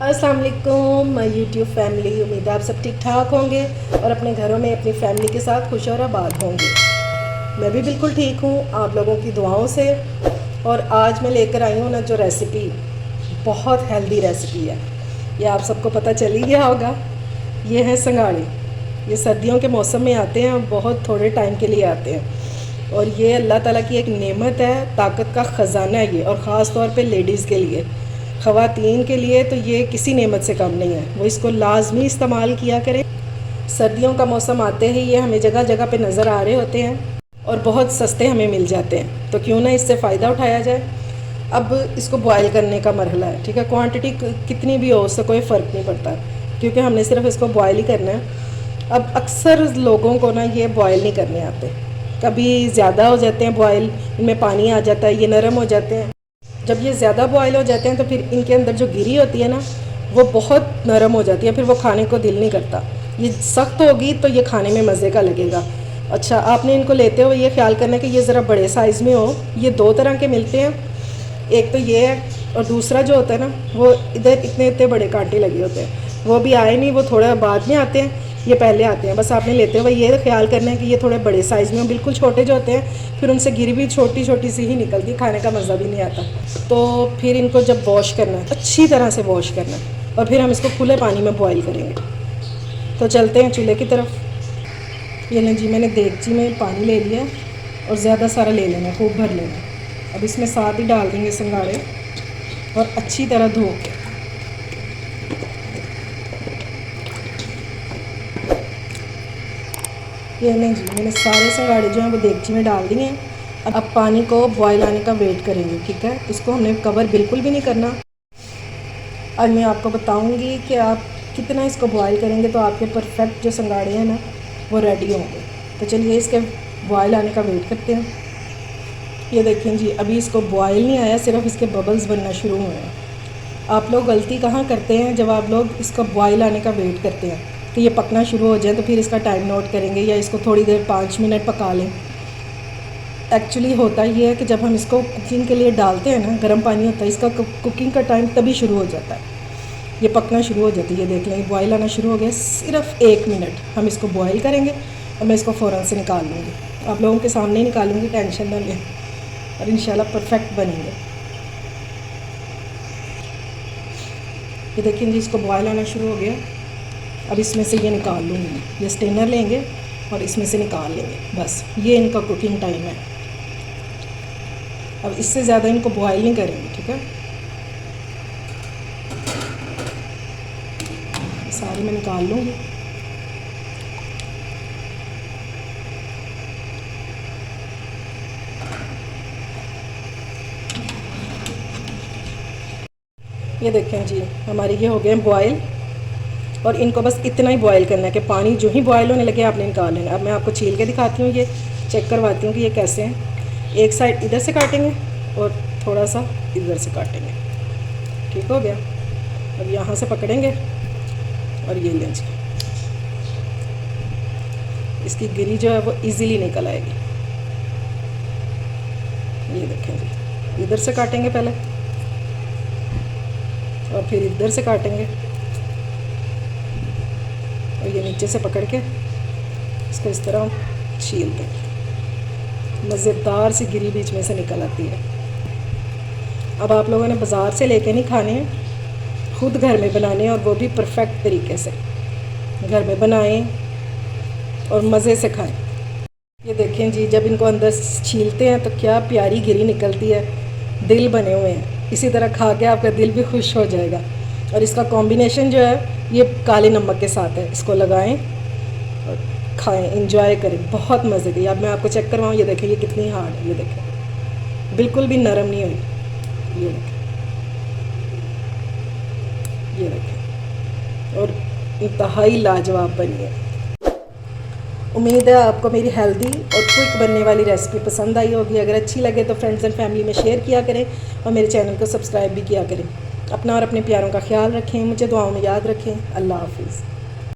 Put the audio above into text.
अस्सलाम वालेकुम my YouTube family. उम्मीद है आप सब ठीक ठाक होंगे और अपने घरों में अपनी फैमिली के साथ खुश और आबाद होंगे। मैं भी बिल्कुल ठीक हूँ आप लोगों की दुआओं से। और आज मैं लेकर आई हूँ ना जो रेसिपी, बहुत हेल्दी रेसिपी है। ये आप सबको पता चल ही गया होगा। ये है संगाड़े। ये सर्दियों के मौसम में आते हैं और बहुत थोड़े टाइम के लिए आते हैं। और ये अल्लाह ताला की एक नेमत है, ताकत का ख़जाना है ये। और ख़ास तौर पे लेडीज़ के लिए, ख़वातीन के लिए तो ये किसी नेमत से कम नहीं है। वो इसको लाजमी इस्तेमाल किया करें। सर्दियों का मौसम आते ही ये हमें जगह जगह पे नज़र आ रहे होते हैं और बहुत सस्ते हमें मिल जाते हैं, तो क्यों ना इससे फ़ायदा उठाया जाए। अब इसको बॉयल करने का मरहला है, ठीक है। क्वांटिटी कितनी भी हो उससे कोई फ़र्क नहीं पड़ता, क्योंकि हमने सिर्फ इसको बॉयल ही करना है। अब अक्सर लोगों को ना ये बॉयल नहीं करने आते, कभी ज़्यादा हो जाते हैं बॉयल, इनमें पानी आ जाता है, ये नरम हो जाते हैं। जब ये ज़्यादा बॉयल हो जाते हैं तो फिर इनके अंदर जो गिरी होती है ना, वो बहुत नरम हो जाती है, फिर वो खाने को दिल नहीं करता। ये सख्त होगी तो ये खाने में मज़े का लगेगा। अच्छा, आपने इनको लेते हुए ये ख्याल करना है कि ये ज़रा बड़े साइज़ में हो। ये दो तरह के मिलते हैं, एक तो ये है और दूसरा जो होता है ना, वो इधर इतने इतने बड़े कांटे लगे होते हैं। वो भी आए नहीं, वो थोड़ा बाद में आते हैं, ये पहले आते हैं। बस आपने लेते हुए ये ख्याल करना है कि ये थोड़े बड़े साइज़ में हो। बिल्कुल छोटे जो होते हैं फिर उनसे गिरी भी छोटी छोटी सी ही निकलती, खाने का मज़ा भी नहीं आता। तो फिर इनको जब वॉश करना है, अच्छी तरह से वॉश करना है और फिर हम इसको खुले पानी में बॉयल करेंगे। तो चलते हैं चूल्हे की तरफ। ये लें जी, मैंने देगची में पानी ले लिया और ज़्यादा सारा ले लेना, खूब भर लेना। अब इसमें साथ ही डाल देंगे संगाड़े और अच्छी तरह धो के। ये नहीं जी, मैंने सारे संगाड़े जो हैं वो देगची में डाल दिए हैं। अब पानी को बॉयल आने का वेट करेंगे, ठीक है। इसको हमने कवर बिल्कुल भी नहीं करना। आज मैं आपको बताऊंगी कि आप कितना इसको बॉयल करेंगे तो आपके परफेक्ट जो संगाड़े हैं ना वो रेडी होंगे। तो चलिए इसके बॉयल आने का वेट करते हैं। ये देखें जी, अभी इसको बॉयल नहीं आया, सिर्फ इसके बबल्स बनना शुरू हुए हैं। आप लोग गलती कहाँ करते हैं, जब आप लोग इसका बॉयल आने का वेट करते हैं तो ये पकना शुरू हो जाए तो फिर इसका टाइम नोट करेंगे या इसको थोड़ी देर 5 मिनट पका लें। एक्चुअली होता ये है कि जब हम इसको कुकिंग के लिए डालते हैं ना, गर्म पानी होता है, इसका कुकिंग का टाइम तभी शुरू हो जाता है, ये पकना शुरू हो जाती है। ये देख लें, बॉयल आना शुरू हो गया। सिर्फ 1 मिनट हम इसको बॉयल करेंगे और मैं इसको फ़ौरन से निकाल लूँगी। आप लोगों के सामने ही निकालूँगी, टेंशन ना लें, और इंशाल्लाह परफेक्ट बनेंगे। ये देखिए जी, इसको बॉयल आना शुरू हो गया। अब इसमें से ये निकाल लूँगी, ये स्टेनर लेंगे और इसमें से निकाल लेंगे। बस ये इनका कुकिंग टाइम है। अब इससे ज़्यादा इनको बॉयल नहीं करेंगे, ठीक है। सारी मैं निकाल लूँगी। ये देखें जी, हमारी ये हो गए बॉयल और इनको बस इतना ही बॉयल करना है कि पानी जो ही बॉयल होने लगे आपने निकाल लेना। अब मैं आपको छील के दिखाती हूँ, ये चेक करवाती हूँ कि ये कैसे हैं। एक साइड इधर से काटेंगे और थोड़ा सा इधर से काटेंगे, ठीक हो गया। अब यहाँ से पकड़ेंगे और ये लें जी, इसकी गिरी जो है वो इजीली निकल आएगी। ये देखें जी, इधर से काटेंगे पहले और फिर इधर से काटेंगे और ये नीचे से पकड़ के इसको इस तरह छील दें। मज़ेदार सी गिरी बीच में से निकल आती है। अब आप लोगों ने बाज़ार से लेके नहीं खाने हैं, खुद घर में बनाने, और वो भी परफेक्ट तरीके से घर में बनाएं और मज़े से खाएं। ये देखें जी, जब इनको अंदर छीलते हैं तो क्या प्यारी गिरी निकलती है, दिल बने हुए हैं। इसी तरह खा के आपका दिल भी खुश हो जाएगा। और इसका कॉम्बिनेशन जो है ये काले नमक के साथ है। इसको लगाएं और खाएं, इंजॉय करें, बहुत मज़े की। अब मैं आपको चेक करवाऊँ, ये देखें ये कितनी हार्ड है, ये देखें बिल्कुल भी नरम नहीं हुई। ये देखें, ये देखें, और इंतहाई लाजवाब बनी है। उम्मीद है आपको मेरी हेल्दी और क्विक बनने वाली रेसिपी पसंद आई होगी। अगर अच्छी लगे तो फ्रेंड्स एंड फैमिली में शेयर किया करें और मेरे चैनल को सब्सक्राइब भी किया करें। अपना और अपने प्यारों का ख्याल रखें, मुझे दुआओं में याद रखें। अल्लाह हाफिज़।